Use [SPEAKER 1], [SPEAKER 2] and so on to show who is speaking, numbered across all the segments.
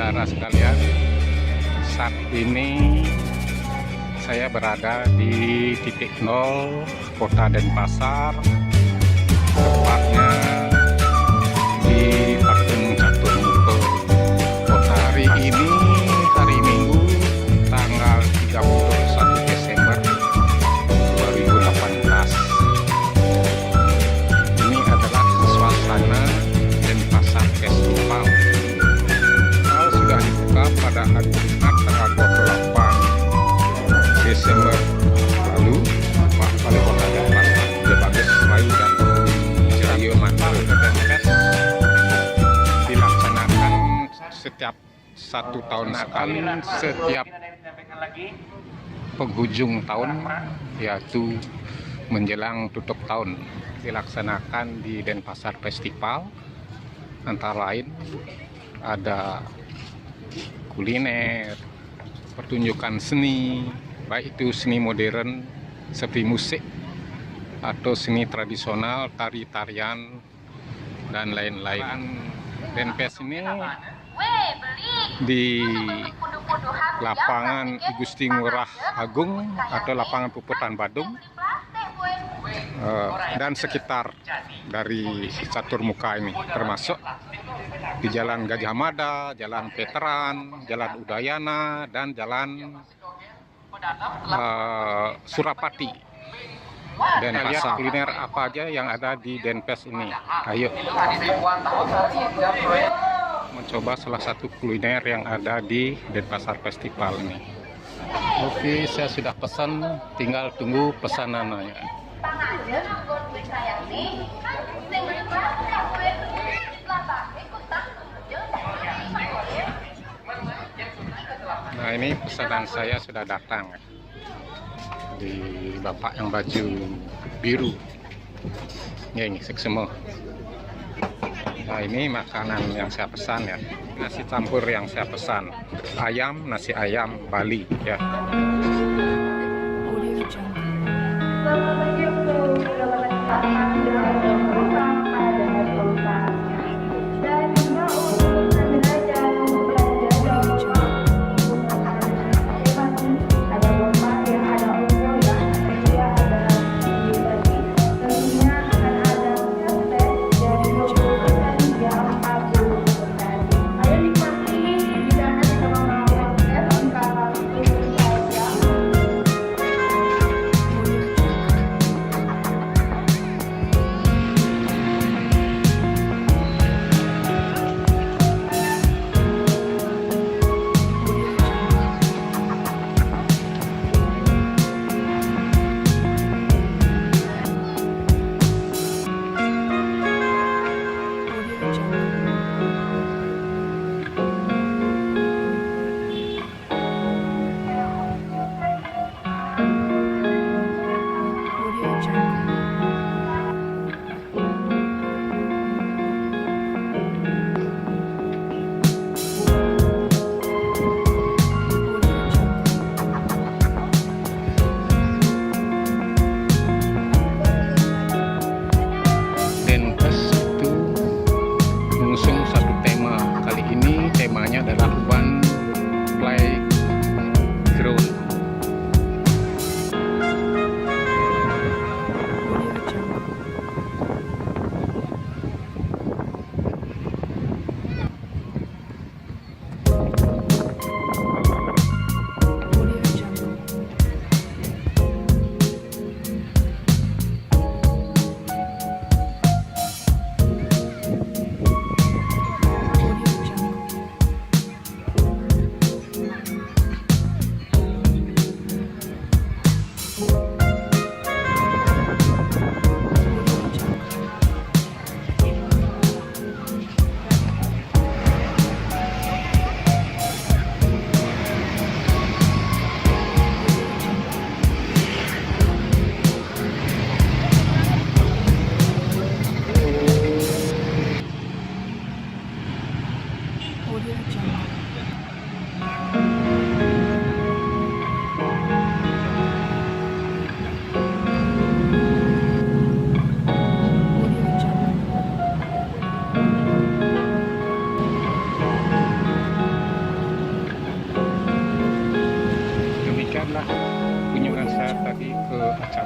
[SPEAKER 1] saudara sekalian, saat ini saya berada di titik nol Kota Denpasar, tepatnya di Patung Catur Muka. Kota hari ini hari Minggu tanggal 31 Desember 2018. Ini adalah suasana Denpasar Festival. Sudah dibuka pada hari Jumat tanggal 28 Desember lalu. Pak Wali Kota Denpasar dia bagus Bayu dan Cahyo Mantul. Denpes dilaksanakan setiap 1 tahun sekali, setiap penghujung tahun, yaitu menjelang tutup tahun, dilaksanakan di Denpasar Festival. Antara lain ada kuliner, pertunjukan seni, baik itu seni modern seperti musik atau seni tradisional, tari-tarian dan lain-lain. Denpes ini di lapangan I Gusti Ngurah Agung atau lapangan Puputan Badung dan sekitar dari Catur Muka ini, termasuk di Jalan Gajah Mada, Jalan Veteran, Jalan Udayana, dan Jalan Surapati. Dan lihat kuliner apa aja yang ada di Denpes ini. Ayo mencoba salah satu kuliner yang ada di Denpasar Festival ini. Oke, saya sudah pesan, tinggal tunggu pesanannya. Nah, ini pesanan saya sudah datang di bapak yang baju biru. Ya, ini seksemo. Nah, ini makanan yang saya pesan ya, nasi campur yang saya pesan, ayam, nasi ayam Bali ya.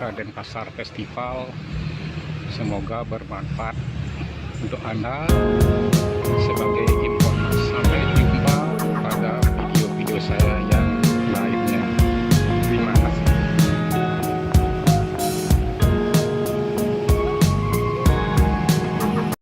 [SPEAKER 1] acara Denpasar Festival. Semoga bermanfaat untuk Anda sebagai